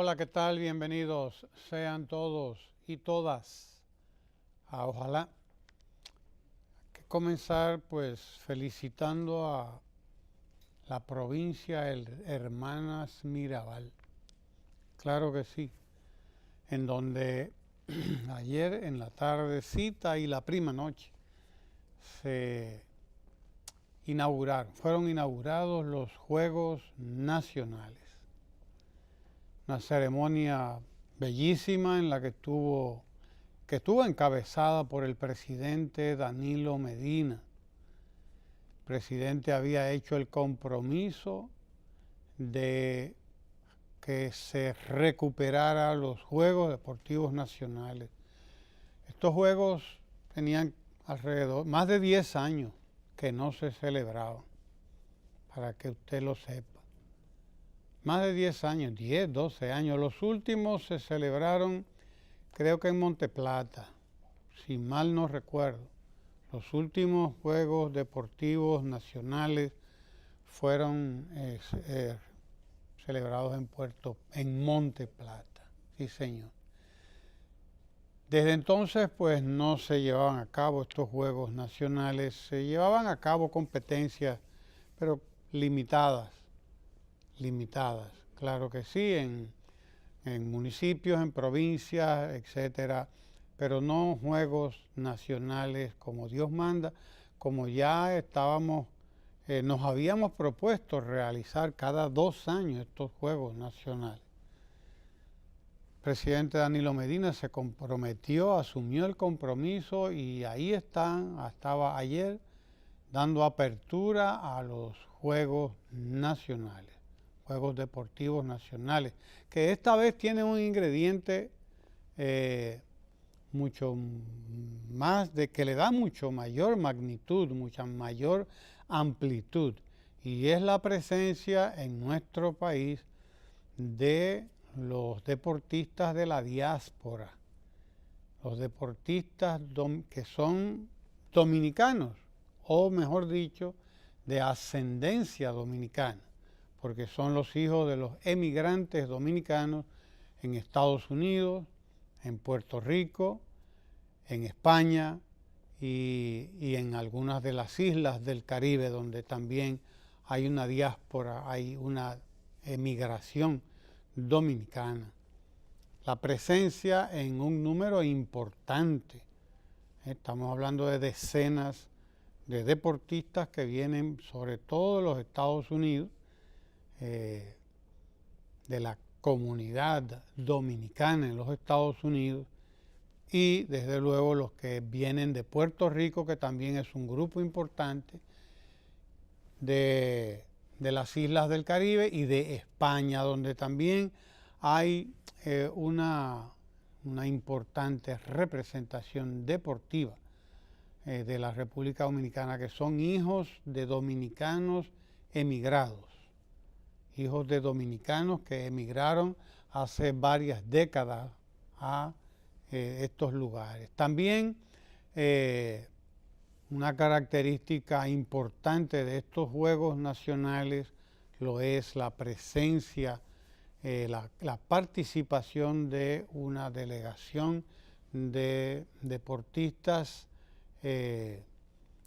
Hola, ¿qué tal? Bienvenidos sean todos y todas. Ojalá que comenzar pues felicitando a la provincia Hermanas Mirabal. Claro que sí, en donde ayer en la tardecita y la prima noche fueron inaugurados los Juegos Nacionales. Una ceremonia bellísima en la que estuvo encabezada por el presidente Danilo Medina. El presidente había hecho el compromiso de que se recuperara los Juegos Deportivos Nacionales. Estos Juegos tenían alrededor, más de 10 años que no se celebraban, para que usted lo sepa. Más de 10 años, 10, 12 años. Los últimos se celebraron, creo que en Monteplata, si mal no recuerdo. Los últimos Juegos Deportivos Nacionales fueron celebrados en Monteplata. Sí, señor. Desde entonces, pues, no se llevaban a cabo estos Juegos Nacionales. Se llevaban a cabo competencias, pero limitadas. Claro que sí, en municipios, en provincias, etcétera, pero no juegos nacionales como Dios manda, como ya nos habíamos propuesto realizar cada 2 años estos juegos nacionales. El presidente Danilo Medina se comprometió, asumió el compromiso y ahí estaba ayer dando apertura a los Juegos Nacionales. Juegos Deportivos Nacionales, que esta vez tienen un ingrediente mucho más, que le da mucho mayor magnitud, mucha mayor amplitud, y es la presencia en nuestro país de los deportistas de la diáspora, los deportistas que son dominicanos, o mejor dicho, de ascendencia dominicana, porque son los hijos de los emigrantes dominicanos en Estados Unidos, en Puerto Rico, en España y en algunas de las islas del Caribe, donde también hay una diáspora, hay una emigración dominicana. La presencia en un número importante, estamos hablando de decenas de deportistas que vienen sobre todo de los Estados Unidos, de la comunidad dominicana en los Estados Unidos, y desde luego los que vienen de Puerto Rico, que también es un grupo importante, de las islas del Caribe, y de España, donde también hay una importante representación deportiva de la República Dominicana, que son hijos de dominicanos emigrados. Hijos de dominicanos que emigraron hace varias décadas a estos lugares. También una característica importante de estos Juegos Nacionales lo es la presencia, la participación de una delegación de deportistas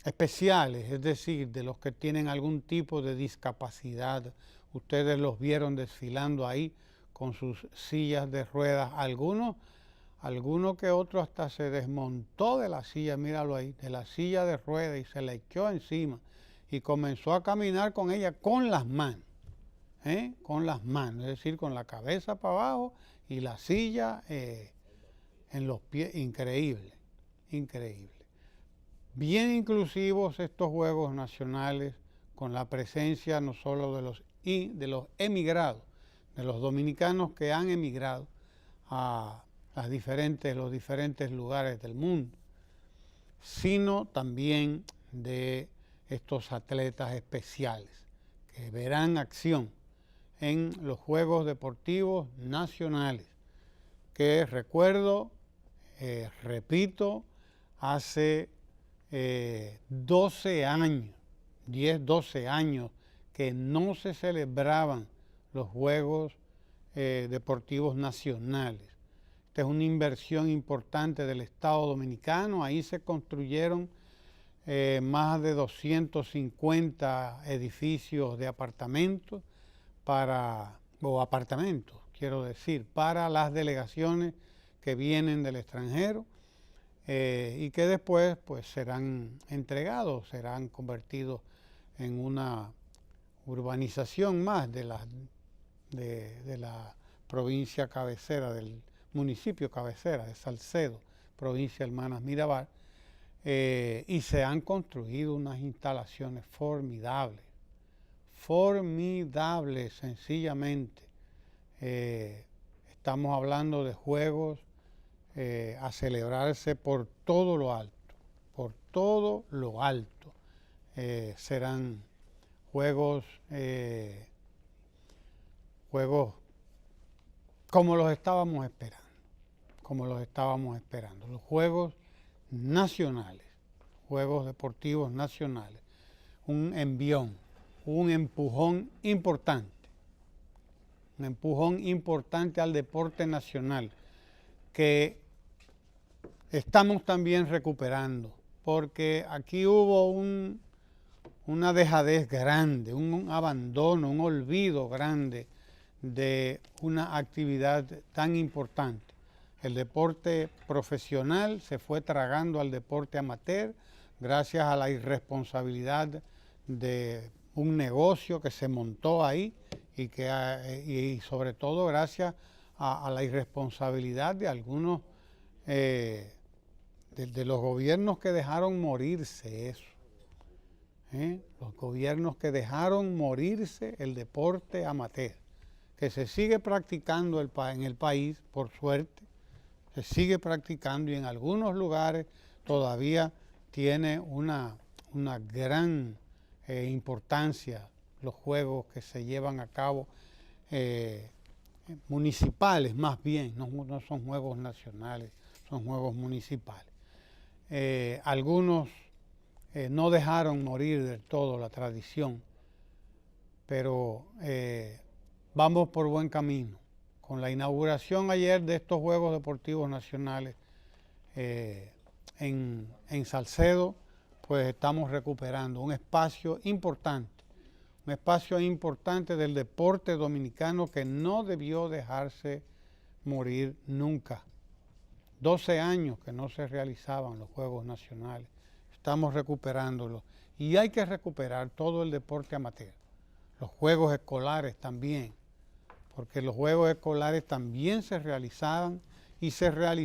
especiales, es decir, de los que tienen algún tipo de discapacidad. Ustedes los vieron desfilando ahí con sus sillas de ruedas. Alguno que otro hasta se desmontó de la silla, míralo ahí, de la silla de ruedas, y se la echó encima y comenzó a caminar con ella con las manos, con las manos, es decir, con la cabeza para abajo y la silla en los pies. Increíble, increíble. Bien inclusivos estos Juegos Nacionales, con la presencia no solo de los emigrados, de los dominicanos que han emigrado a los diferentes lugares del mundo, sino también de estos atletas especiales que verán acción en los Juegos Deportivos Nacionales, que repito, hace 12 años, 10, 12 años que no se celebraban los Juegos deportivos nacionales. Esta es una inversión importante del Estado Dominicano. Ahí se construyeron más de 250 edificios de apartamentos quiero decir, para las delegaciones que vienen del extranjero y que después pues serán entregados, serán convertidos en una urbanización más de la provincia cabecera, del municipio cabecera de Salcedo, provincia Hermanas Mirabal, y se han construido unas instalaciones formidables, sencillamente. Estamos hablando de juegos a celebrarse por todo lo alto, serán juegos como los estábamos esperando, los juegos nacionales, juegos deportivos nacionales, un envión, un empujón importante al deporte nacional que estamos también recuperando, porque aquí hubo una dejadez grande, un abandono, un olvido grande de una actividad tan importante. El deporte profesional se fue tragando al deporte amateur gracias a la irresponsabilidad de un negocio que se montó ahí y sobre todo gracias a la irresponsabilidad de algunos de los gobiernos que dejaron morirse eso. Los gobiernos que dejaron morirse el deporte amateur, que se sigue practicando en el país, por suerte, se sigue practicando y en algunos lugares todavía tiene una gran importancia los juegos que se llevan a cabo municipales, más bien, no son juegos nacionales, son juegos municipales. Algunos no dejaron morir del todo la tradición, pero vamos por buen camino. Con la inauguración ayer de estos Juegos Deportivos Nacionales en Salcedo, pues estamos recuperando un espacio importante del deporte dominicano que no debió dejarse morir nunca. 12 años que no se realizaban los Juegos Nacionales, estamos recuperándolos y hay que recuperar todo el deporte amateur, los Juegos Escolares también, porque los Juegos Escolares también se realizaban y se han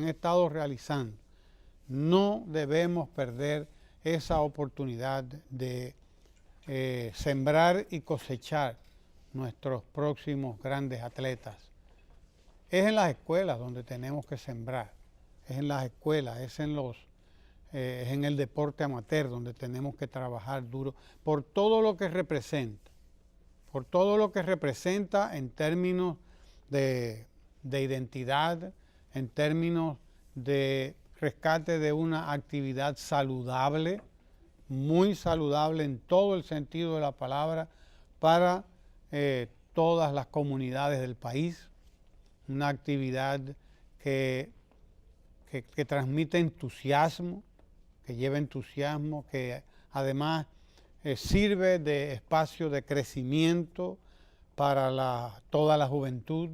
estado realizando. No debemos perder esa oportunidad de sembrar y cosechar nuestros próximos grandes atletas. Es en las escuelas donde tenemos que sembrar, es en las escuelas, es en el deporte amateur donde tenemos que trabajar duro por todo lo que representa, en términos de identidad, en términos de rescate de una actividad saludable, muy saludable en todo el sentido de la palabra para todas las comunidades del país, una actividad que transmite entusiasmo, que lleva entusiasmo, que además sirve de espacio de crecimiento para toda la juventud.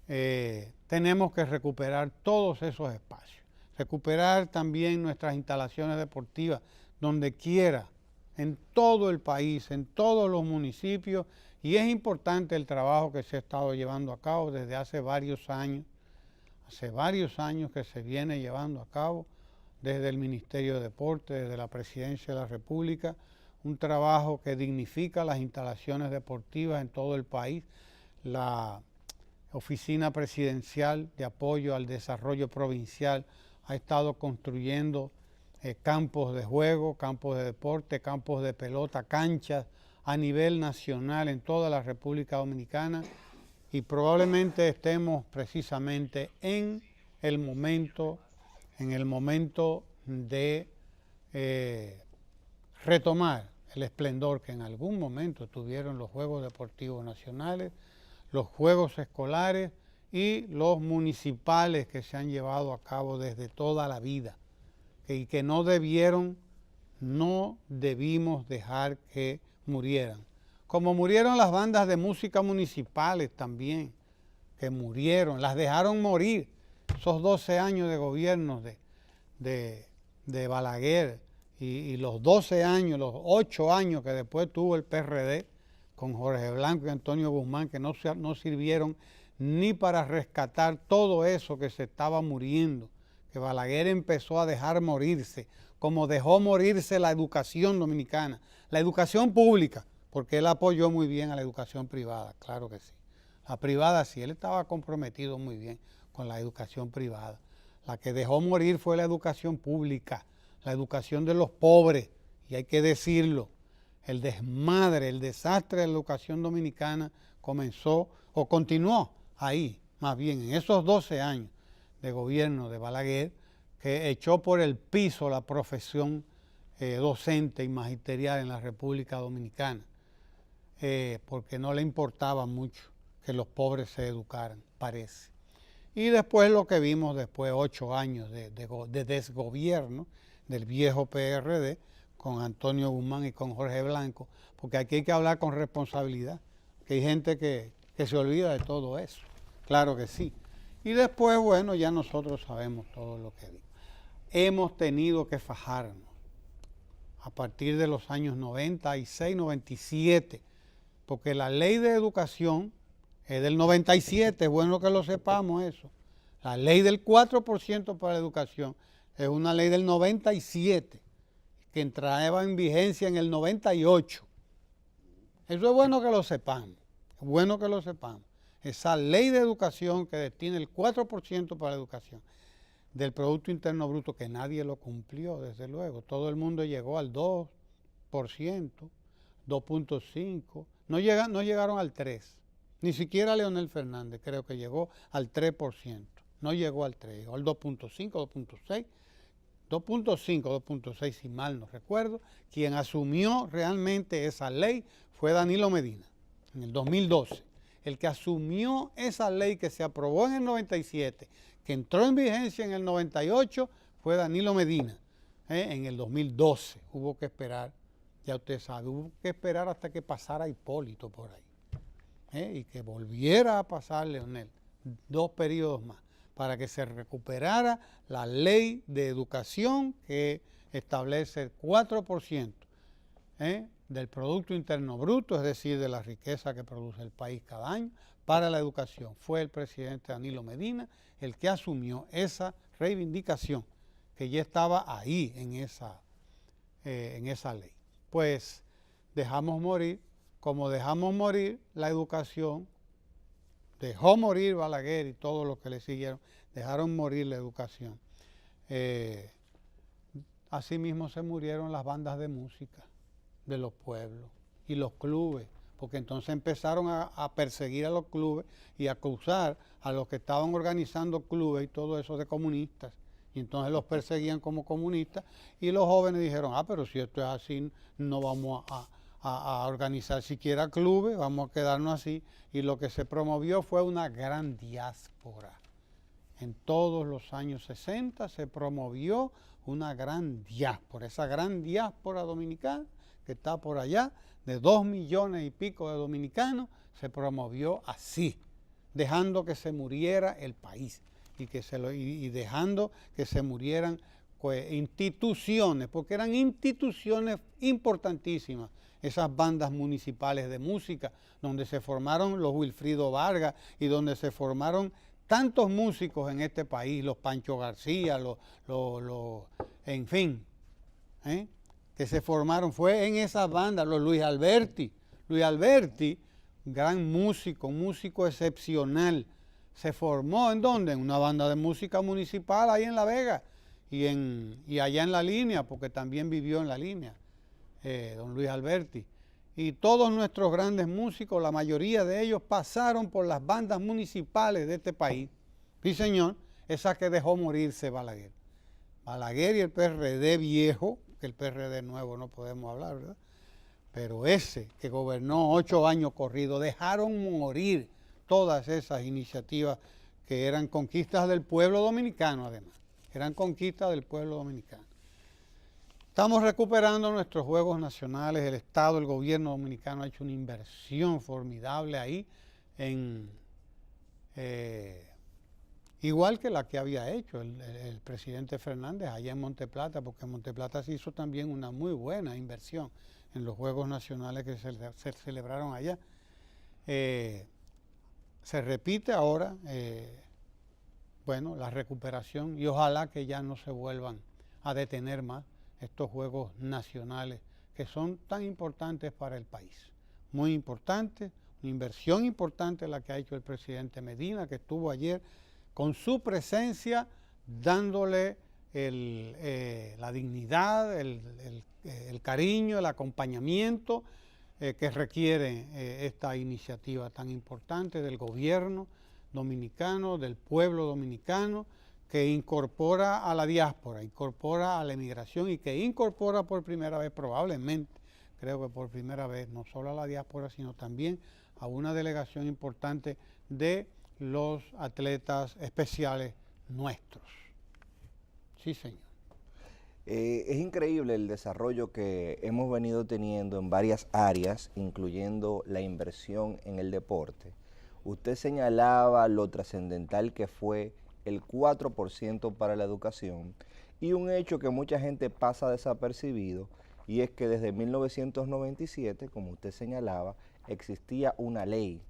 Tenemos que recuperar todos esos espacios, recuperar también nuestras instalaciones deportivas donde quiera, en todo el país, en todos los municipios, y es importante el trabajo que se ha estado llevando a cabo desde hace varios años que se viene llevando a cabo desde el Ministerio de Deportes, desde la Presidencia de la República, un trabajo que dignifica las instalaciones deportivas en todo el país. La Oficina Presidencial de Apoyo al Desarrollo Provincial ha estado construyendo campos de juego, campos de deporte, campos de pelota, canchas a nivel nacional en toda la República Dominicana y probablemente estemos precisamente en el momento de retomar el esplendor que en algún momento tuvieron los Juegos Deportivos Nacionales, los juegos escolares y los municipales que se han llevado a cabo desde toda la vida y que no debimos dejar que murieran. Como murieron las bandas de música municipales también, que murieron, las dejaron morir. Esos 12 años de gobierno de Balaguer y los 12 años, los 8 años que después tuvo el PRD con Jorge Blanco y Antonio Guzmán, que no sirvieron ni para rescatar todo eso que se estaba muriendo, que Balaguer empezó a dejar morirse, como dejó morirse la educación dominicana, la educación pública, porque él apoyó muy bien a la educación privada, claro que sí. La privada sí, él estaba comprometido muy bien con la educación privada. La que dejó morir fue la educación pública, la educación de los pobres, y hay que decirlo, el desmadre, el desastre de la educación dominicana comenzó o continuó ahí, más bien en esos 12 años de gobierno de Balaguer, que echó por el piso la profesión docente y magisterial en la República Dominicana, porque no le importaba mucho que los pobres se educaran, parece. Y después lo que vimos después, 8 años de desgobierno del viejo PRD, con Antonio Guzmán y con Jorge Blanco, porque aquí hay que hablar con responsabilidad, que hay gente que se olvida de todo eso, claro que sí. Y después, bueno, ya nosotros sabemos todo lo que vimos. Hemos tenido que fajarnos a partir de los años 96, 97, porque la ley de educación es del 97, es bueno que lo sepamos eso. La ley del 4% para la educación es una ley del 97, que entraba en vigencia en el 98. Eso es bueno que lo sepamos, es bueno que lo sepamos. Esa ley de educación que destina el 4% para la educación del Producto Interno Bruto, que nadie lo cumplió, desde luego. Todo el mundo llegó al 2%, 2.5%, no llegaron al 3%. Ni siquiera Leonel Fernández creo que llegó al 3%. No llegó al 3%, llegó al 2.5, 2.6, 2.6 si mal no recuerdo. Quien asumió realmente esa ley fue Danilo Medina en el 2012. El que asumió esa ley que se aprobó en el 97, que entró en vigencia en el 98, fue Danilo Medina en el 2012. Hubo que esperar, ya usted sabe, hubo que esperar hasta que pasara Hipólito por ahí. Y que volviera a pasar Leonel, 2 periodos más, para que se recuperara la ley de educación que establece el 4% del Producto Interno Bruto, es decir, de la riqueza que produce el país cada año, para la educación. Fue el presidente Danilo Medina el que asumió esa reivindicación, que ya estaba ahí en esa ley. Pues dejamos morir, como dejamos morir la educación, dejó morir Balaguer y todos los que le siguieron, dejaron morir la educación. Asimismo se murieron las bandas de música de los pueblos y los clubes, porque entonces empezaron a perseguir a los clubes y a acusar a los que estaban organizando clubes y todo eso de comunistas. Y entonces los perseguían como comunistas y los jóvenes dijeron, pero si esto es así, no vamos a organizar siquiera clubes, vamos a quedarnos así. Y lo que se promovió fue una gran diáspora. En todos los años 60 se promovió una gran diáspora, esa gran diáspora dominicana que está por allá, de 2 millones y pico de dominicanos, se promovió así, dejando que se muriera el país y dejando que se murieran pues, instituciones, porque eran instituciones importantísimas, esas bandas municipales de música, donde se formaron los Wilfrido Vargas y donde se formaron tantos músicos en este país, los Pancho García, en fin, que se formaron, fue en esas bandas, los Luis Alberti, gran músico, un músico excepcional, se formó ¿en dónde? En una banda de música municipal ahí en La Vega y allá en La Línea, porque también vivió en La Línea, don Luis Alberti. Y todos nuestros grandes músicos, la mayoría de ellos pasaron por las bandas municipales de este país. Sí, señor, esa que dejó morirse Balaguer. Balaguer y el PRD viejo, que el PRD nuevo no podemos hablar, ¿verdad? Pero ese que gobernó 8 años corridos, dejaron morir todas esas iniciativas que eran conquistas del pueblo dominicano, además, eran conquistas del pueblo dominicano. Estamos recuperando nuestros juegos nacionales, el Estado, el gobierno dominicano ha hecho una inversión formidable ahí, igual que la que había hecho el presidente Fernández allá en Monteplata, porque en Monteplata se hizo también una muy buena inversión en los Juegos Nacionales que se celebraron allá. Se repite ahora, bueno, la recuperación y ojalá que ya no se vuelvan a detener más estos Juegos Nacionales que son tan importantes para el país. Muy importante, una inversión importante la que ha hecho el presidente Medina, que estuvo ayer con su presencia dándole la dignidad, el cariño, el acompañamiento que requiere esta iniciativa tan importante del gobierno dominicano, del pueblo dominicano, que incorpora a la diáspora, incorpora a la emigración y que incorpora por primera vez, probablemente, creo que por primera vez, no solo a la diáspora, sino también a una delegación importante de los atletas especiales nuestros. Sí, señor. Es increíble el desarrollo que hemos venido teniendo en varias áreas, incluyendo la inversión en el deporte. Usted señalaba lo trascendental que fue el 4% para la educación y un hecho que mucha gente pasa desapercibido, y es que desde 1997, como usted señalaba, existía una ley,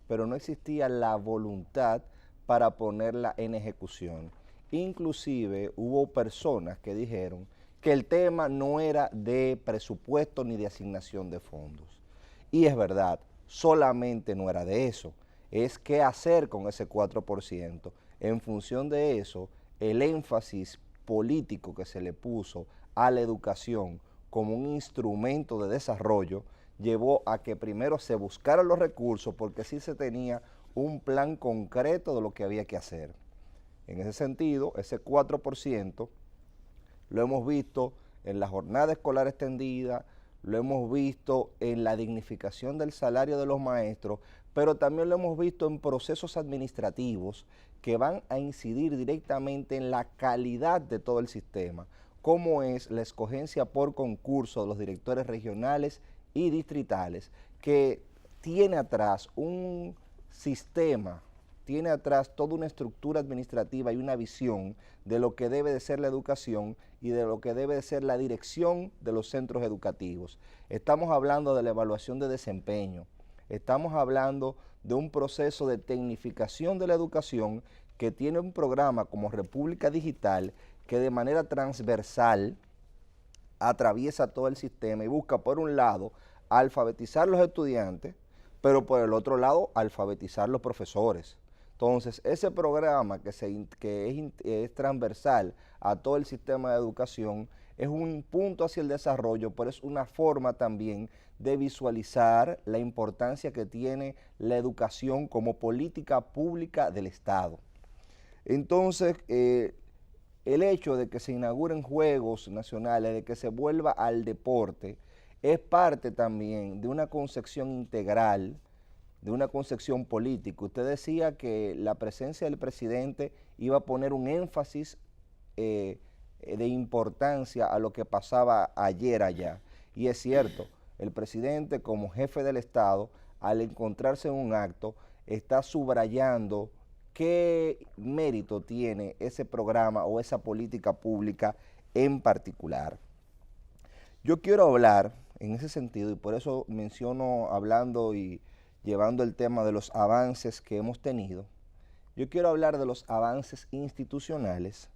pero no existía la voluntad para ponerla en ejecución. Inclusive hubo personas que dijeron que el tema no era de presupuesto ni de asignación de fondos. Y es verdad, solamente no era de eso, es qué hacer con ese 4%. En función de eso, el énfasis político que se le puso a la educación como un instrumento de desarrollo llevó a que primero se buscaran los recursos porque sí se tenía un plan concreto de lo que había que hacer. En ese sentido, ese 4% lo hemos visto en la jornada escolar extendida, lo hemos visto en la dignificación del salario de los maestros, pero también lo hemos visto en procesos administrativos que van a incidir directamente en la calidad de todo el sistema, como es la escogencia por concurso de los directores regionales y distritales, que tiene atrás un sistema, tiene atrás toda una estructura administrativa y una visión de lo que debe de ser la educación y de lo que debe de ser la dirección de los centros educativos. Estamos hablando de la evaluación de desempeño, estamos hablando de un proceso de tecnificación de la educación que tiene un programa como República Digital que de manera transversal atraviesa todo el sistema y busca, por un lado, alfabetizar los estudiantes, pero por el otro lado, alfabetizar los profesores. Entonces, ese programa que es transversal a todo el sistema de educación es un punto hacia el desarrollo, pero es una forma también de visualizar la importancia que tiene la educación como política pública del Estado. Entonces, el hecho de que se inauguren Juegos Nacionales, de que se vuelva al deporte, es parte también de una concepción integral, de una concepción política. Usted decía que la presencia del presidente iba a poner un énfasis de importancia a lo que pasaba ayer allá. Y es cierto, el presidente como jefe del Estado, al encontrarse en un acto, está subrayando qué mérito tiene ese programa o esa política pública en particular. Yo quiero hablar en ese sentido, y por eso menciono hablando y llevando el tema de los avances que hemos tenido, yo quiero hablar de los avances institucionales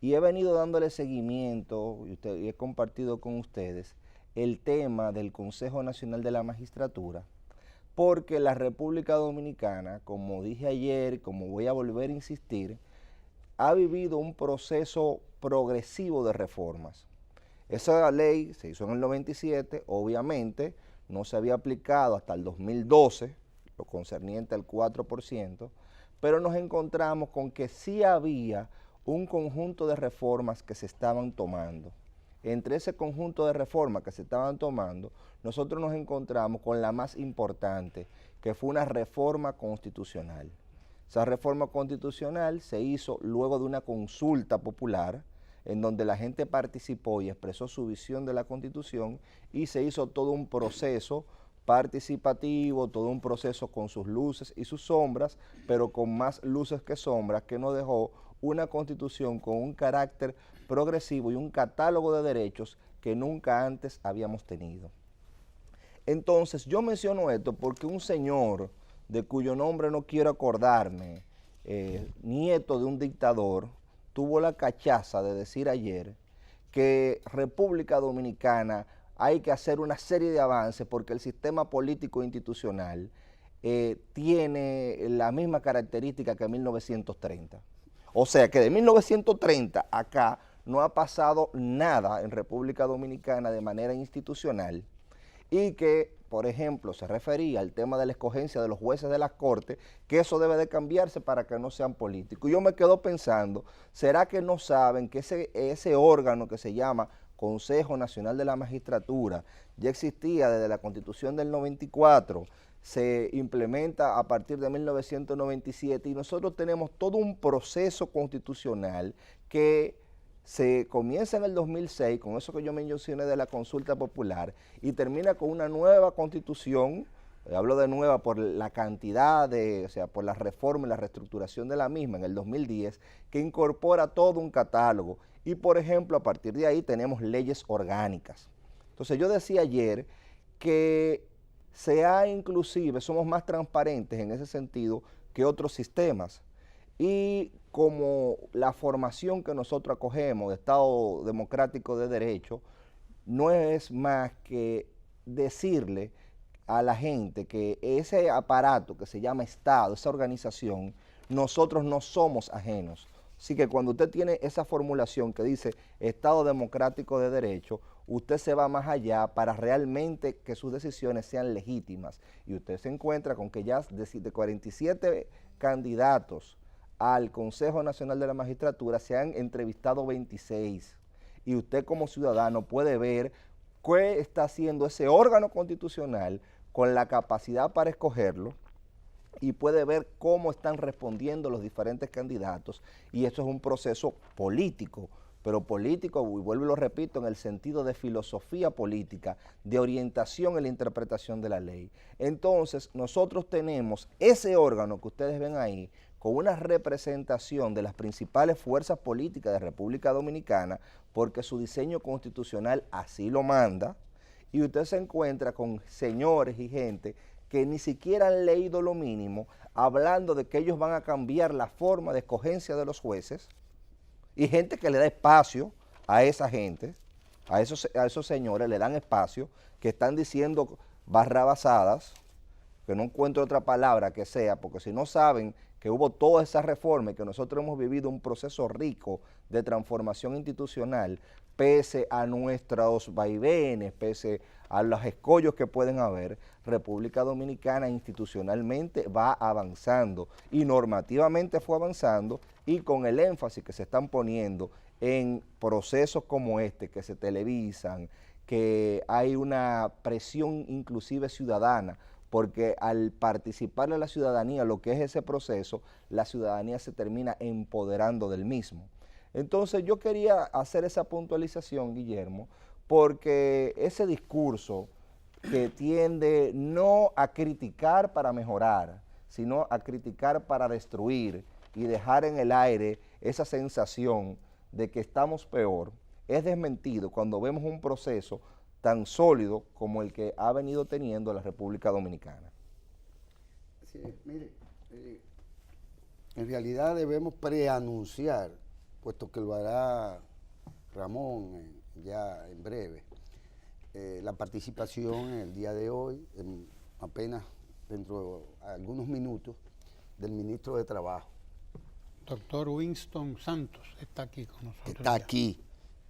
y he venido dándole seguimiento y he compartido con ustedes el tema del Consejo Nacional de la Magistratura, porque la República Dominicana, como dije ayer, como voy a volver a insistir, ha vivido un proceso progresivo de reformas. Esa ley se hizo en el 97, obviamente no se había aplicado hasta el 2012, lo concerniente al 4%, pero nos encontramos con que sí había un conjunto de reformas que se estaban tomando. entre ese conjunto de reformas que se estaban tomando, nosotros nos encontramos con la más importante, que fue una reforma constitucional. Esa reforma constitucional se hizo luego de una consulta popular, en donde la gente participó y expresó su visión de la Constitución, y se hizo todo un proceso participativo, todo un proceso con sus luces y sus sombras, pero con más luces que sombras, que nos dejó una Constitución con un carácter progresivo y un catálogo de derechos que nunca antes habíamos tenido. Entonces, yo menciono esto porque un señor, de cuyo nombre no quiero acordarme, nieto de un dictador, tuvo la cachaza de decir ayer que República Dominicana hay que hacer una serie de avances porque el sistema político institucional tiene la misma característica que 1930. O sea que de 1930 acá no ha pasado nada en República Dominicana de manera institucional, y que, por ejemplo, se refería al tema de la escogencia de los jueces de las Cortes, que eso debe de cambiarse para que no sean políticos. Y yo me quedo pensando, ¿será que no saben que ese órgano que se llama Consejo Nacional de la Magistratura ya existía desde la Constitución del 94, se implementa a partir de 1997, y nosotros tenemos todo un proceso constitucional que se comienza en el 2006, con eso que yo mencioné de la consulta popular, y termina con una nueva constitución? Hablo de nueva por la cantidad o sea, por la reforma y la reestructuración de la misma en el 2010, que incorpora todo un catálogo. Y, por ejemplo, a partir de ahí tenemos leyes orgánicas. Entonces, yo decía ayer que inclusive, somos más transparentes en ese sentido que otros sistemas. Y como la formación que nosotros acogemos de Estado Democrático de Derecho no es más que decirle a la gente que ese aparato que se llama Estado, esa organización, nosotros no somos ajenos. Así que cuando usted tiene esa formulación que dice Estado Democrático de Derecho, usted se va más allá para realmente que sus decisiones sean legítimas. Y usted se encuentra con que ya de 47 candidatos al Consejo Nacional de la Magistratura se han entrevistado 26. Y usted como ciudadano puede ver qué está haciendo ese órgano constitucional con la capacidad para escogerlo, y puede ver cómo están respondiendo los diferentes candidatos, y eso es un proceso político, pero político, y vuelvo y lo repito, en el sentido de filosofía política, de orientación en la interpretación de la ley. Entonces, nosotros tenemos ese órgano que ustedes ven ahí, con una representación de las principales fuerzas políticas de República Dominicana, porque su diseño constitucional así lo manda, y usted se encuentra con señores y gente que ni siquiera han leído lo mínimo, hablando de que ellos van a cambiar la forma de escogencia de los jueces, y gente que le da espacio a esa gente, a esos señores le dan espacio, que están diciendo barrabasadas, que no encuentro otra palabra que sea, porque si no saben que hubo todas esas reformas y que nosotros hemos vivido un proceso rico de transformación institucional, pese a nuestros vaivenes, pese a los escollos que pueden haber, República Dominicana institucionalmente va avanzando y normativamente fue avanzando, y con el énfasis que se están poniendo en procesos como este, que se televisan, que hay una presión inclusive ciudadana, porque al participar a la ciudadanía lo que es ese proceso, la ciudadanía se termina empoderando del mismo. Entonces yo quería hacer esa puntualización, Guillermo, porque ese discurso que tiende no a criticar para mejorar, sino a criticar para destruir y dejar en el aire esa sensación de que estamos peor, es desmentido cuando vemos un proceso tan sólido como el que ha venido teniendo la República Dominicana. Sí, mire, en realidad debemos preanunciar, puesto que lo hará Ramón ya en breve, la participación el día de hoy, apenas dentro de algunos minutos, del ministro de Trabajo. Doctor Winston Santos está aquí con nosotros. Está aquí.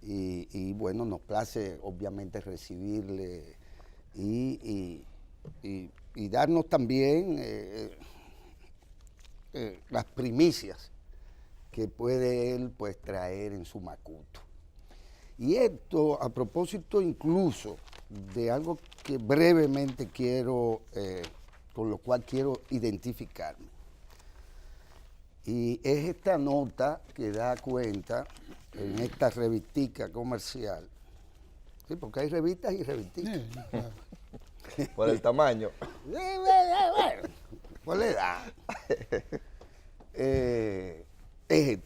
Y bueno, nos place obviamente recibirle y darnos también las primicias que puede él pues traer en su macuto. Y esto a propósito incluso de algo que brevemente quiero, con lo cual quiero identificarme. Y es esta nota que da cuenta en esta revistica comercial. Sí, porque hay revistas y revisticas. Sí, claro. Por el tamaño. Por la edad. Es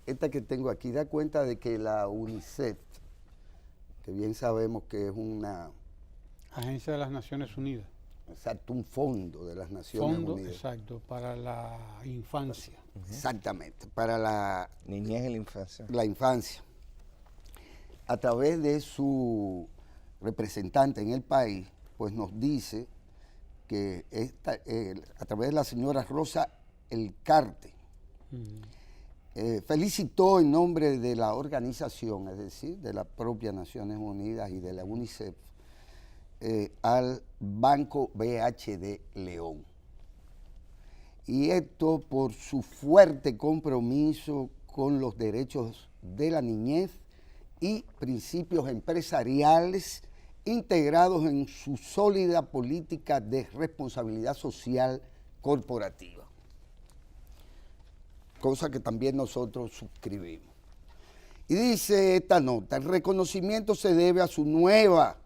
esta que tengo aquí, da cuenta de que la UNICEF, que bien sabemos que es una... Agencia de las Naciones Unidas. Exacto, un fondo de las Naciones Fondo, Unidas. exacto, para la infancia. Exactamente, para la Niñez y la infancia. infancia. A través de su representante en el país, pues nos dice que a través de la señora Rosa Elcarte, felicitó en nombre de la organización, es decir, de las propias Naciones Unidas y de la UNICEF, al Banco BHD León. Y esto por su fuerte compromiso con los derechos de la niñez y principios empresariales integrados en su sólida política de responsabilidad social corporativa. Cosa que también nosotros suscribimos. Y dice esta nota, el reconocimiento se debe a su nueva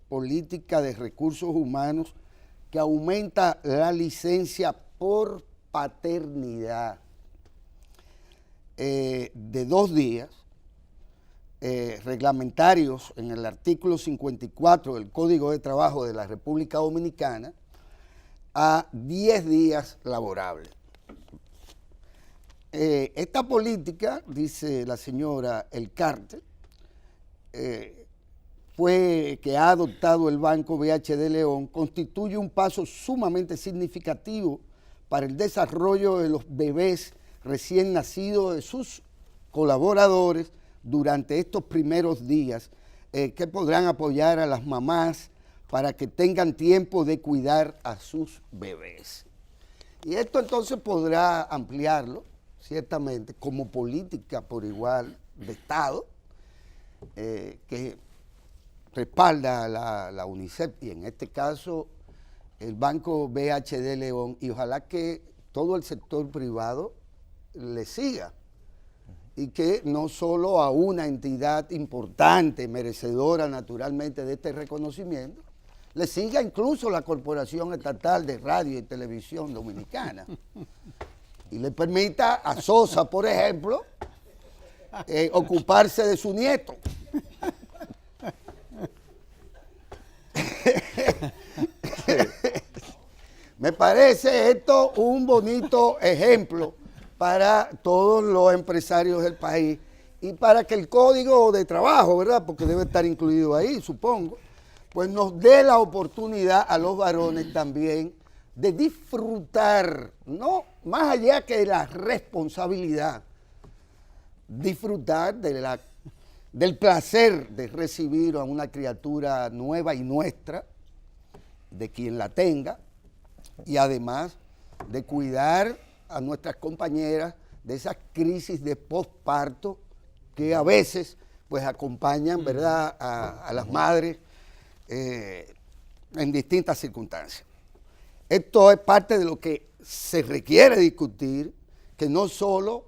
política de recursos humanos que aumenta la licencia por paternidad de 2 días, reglamentarios en el artículo 54 del Código de Trabajo de la República Dominicana, a 10 días laborables. Esta política, dice la señora Elcarte, que ha adoptado el Banco BHD León, constituye un paso sumamente significativo para el desarrollo de los bebés recién nacidos de sus colaboradores durante estos primeros días, que podrán apoyar a las mamás para que tengan tiempo de cuidar a sus bebés. Y esto entonces podrá ampliarlo, ciertamente, como política por igual de Estado, que respalda la UNICEF y en este caso el Banco BHD León, y ojalá que todo el sector privado le siga y que no solo a una entidad importante, merecedora naturalmente de este reconocimiento, le siga incluso la Corporación Estatal de Radio y Televisión Dominicana y le permita a Sosa, por ejemplo, ocuparse de su nieto. Me parece esto un bonito ejemplo para todos los empresarios del país y para que el Código de Trabajo, ¿verdad? Porque debe estar incluido ahí, supongo, pues nos dé la oportunidad a los varones también de disfrutar, no más allá que de la responsabilidad, disfrutar del placer de recibir a una criatura nueva y nuestra, de quien la tenga, y además de cuidar a nuestras compañeras de esas crisis de posparto que a veces pues acompañan, ¿verdad?, a las madres en distintas circunstancias. Esto es parte de lo que se requiere discutir, que no solo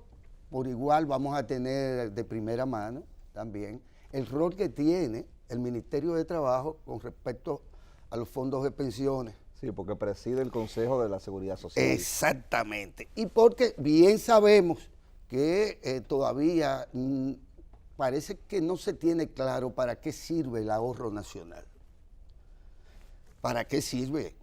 por igual vamos a tener de primera mano también el rol que tiene el Ministerio de Trabajo con respecto a los fondos de pensiones. Sí, porque preside el Consejo de la Seguridad Social. Exactamente. Y porque bien sabemos que todavía parece que no se tiene claro para qué sirve el ahorro nacional. ¿Para qué sirve?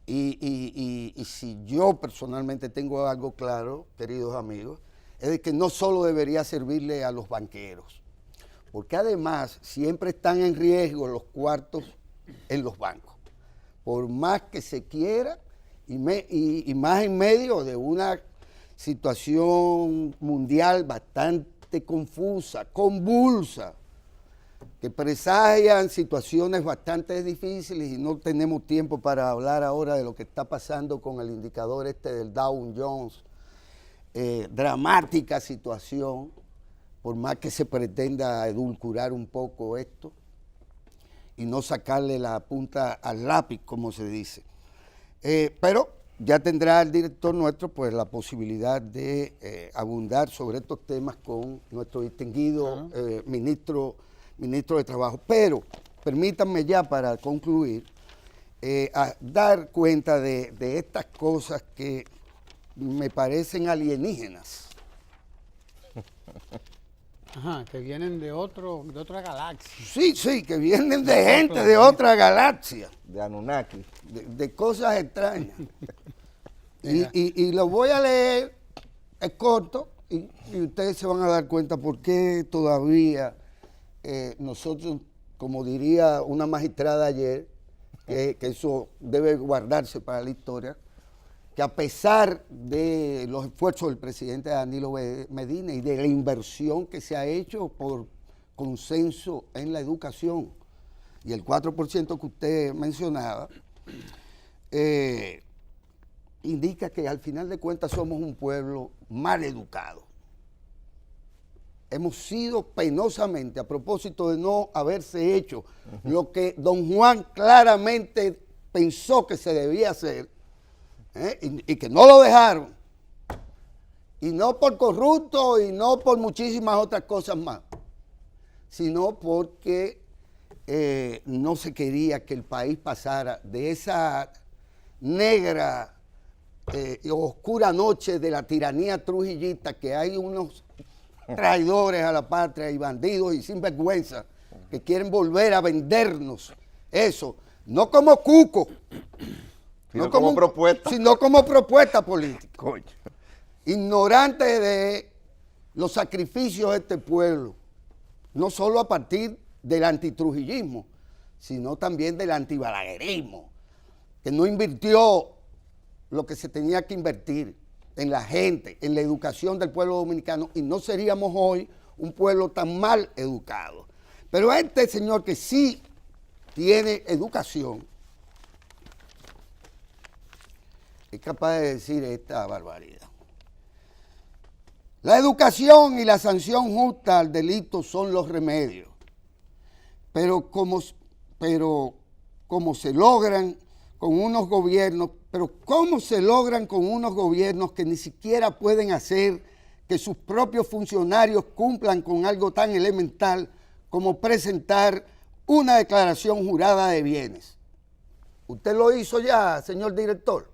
Y si yo personalmente tengo algo claro, queridos amigos, es de que no solo debería servirle a los banqueros, porque además siempre están en riesgo los cuartos en los bancos. Por más que se quiera, y más en medio de una situación mundial bastante confusa, convulsa, que presagian situaciones bastante difíciles, y no tenemos tiempo para hablar ahora de lo que está pasando con el indicador del Dow Jones, dramática situación, por más que se pretenda edulcorar un poco esto y no sacarle la punta al lápiz, como se dice. Pero ya tendrá el director nuestro pues la posibilidad de abundar sobre estos temas con nuestro distinguido ministro de Trabajo. Pero permítanme ya para concluir a dar cuenta de estas cosas que me parecen alienígenas. Ajá, que vienen de otra galaxia. Sí, que vienen de gente de otra galaxia. De Anunnaki. De cosas extrañas. y lo voy a leer, es corto, y ustedes se van a dar cuenta por qué todavía nosotros, como diría una magistrada ayer, que eso debe guardarse para la historia, que a pesar de los esfuerzos del presidente Danilo Medina y de la inversión que se ha hecho por consenso en la educación y el 4% que usted mencionaba, indica que al final de cuentas somos un pueblo mal educado. Hemos sido penosamente, a propósito de no haberse hecho lo que don Juan claramente pensó que se debía hacer, y que no lo dejaron, y no por corrupto y no por muchísimas otras cosas más, sino porque no se quería que el país pasara de esa negra y oscura noche de la tiranía trujillista, que hay unos traidores a la patria y bandidos y sinvergüenza que quieren volver a vendernos eso, no como cuco, sino como propuesta. Sino como propuesta política. Coño. Ignorante de los sacrificios de este pueblo, no solo a partir del antitrujillismo, sino también del antibalaguerismo, que no invirtió lo que se tenía que invertir en la gente, en la educación del pueblo dominicano, y no seríamos hoy un pueblo tan mal educado. Pero este señor que sí tiene educación, es capaz de decir esta barbaridad. La educación y la sanción justa al delito son los remedios, pero como se logran con unos gobiernos, que ni siquiera pueden hacer que sus propios funcionarios cumplan con algo tan elemental como presentar una declaración jurada de bienes? ¿Usted lo hizo ya, señor director?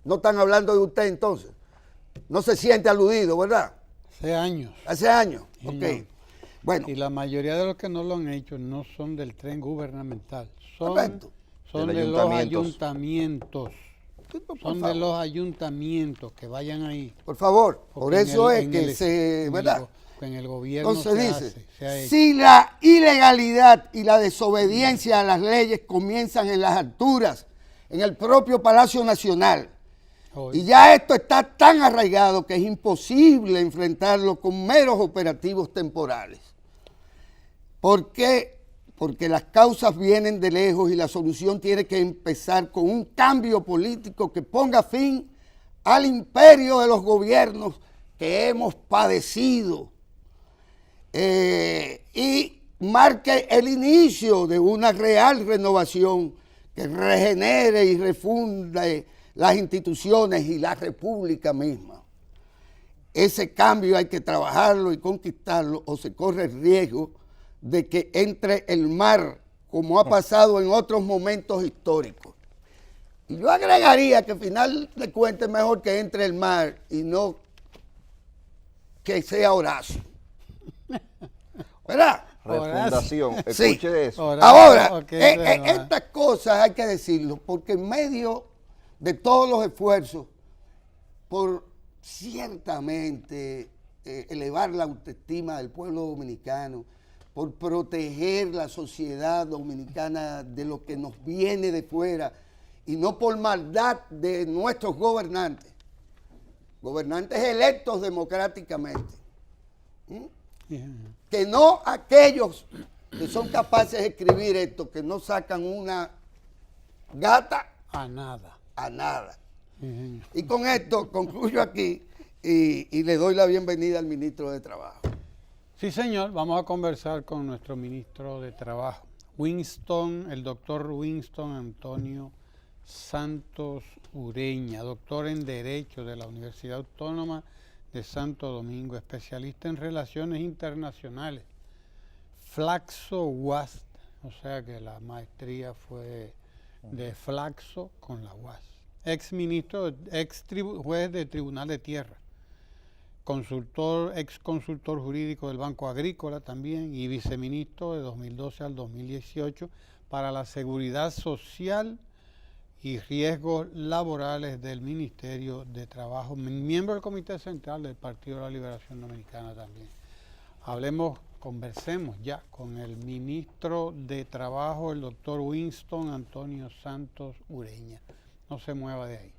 No están hablando de usted entonces. No se siente aludido, ¿verdad? Hace años. Hace años, Sí, ok. no. Bueno, Y la mayoría de los que no lo han hecho no son del tren gubernamental, correcto. son Del de los ayuntamientos. ayuntamientos. Por Son de favor. los ayuntamientos que vayan ahí. Por favor, por Porque eso en es el- que en el- se, en ¿verdad? En el gobierno Entonces se ha dice, hecho. si la ilegalidad y la desobediencia a las leyes comienzan en las alturas, en el propio Palacio Nacional, Hoy. y ya esto está tan arraigado que es imposible enfrentarlo con meros operativos temporales. ¿Por qué? Porque las causas vienen de lejos y la solución tiene que empezar con un cambio político que ponga fin al imperio de los gobiernos que hemos padecido y marque el inicio de una real renovación que regenere y refunde las instituciones y la república misma. Ese cambio hay que trabajarlo y conquistarlo, o se corre el riesgo de que entre el mar, como ha pasado en otros momentos históricos. Y yo agregaría que al final de cuentas es mejor que entre el mar y no que sea Horacio. ¿Verdad? Refundación. Sí. Escuche eso. Ahora, ok, estas cosas hay que decirlo, porque en medio de todos los esfuerzos por ciertamente elevar la autoestima del pueblo dominicano, por proteger la sociedad dominicana de lo que nos viene de fuera, y no por maldad de nuestros gobernantes electos democráticamente, que no aquellos que son capaces de escribir esto, que no sacan una gata A nada. a nada. Sí, señor. Y con esto concluyo aquí y le doy la bienvenida al ministro de Trabajo. Sí, señor, vamos a conversar con nuestro ministro de Trabajo, el doctor Winston Antonio Santos Ureña, doctor en Derecho de la Universidad Autónoma de Santo Domingo, especialista en relaciones internacionales, Flaxo UAS, o sea que la maestría fue de Flaxo con la UAS, juez de Tribunal de Tierra, ex consultor jurídico del Banco Agrícola también y viceministro de 2012 al 2018 para la seguridad social y riesgos laborales del Ministerio de Trabajo, miembro del Comité Central del Partido de la Liberación Dominicana también. Conversemos ya con el ministro de Trabajo, el doctor Winston Antonio Santos Ureña. No se mueva de ahí.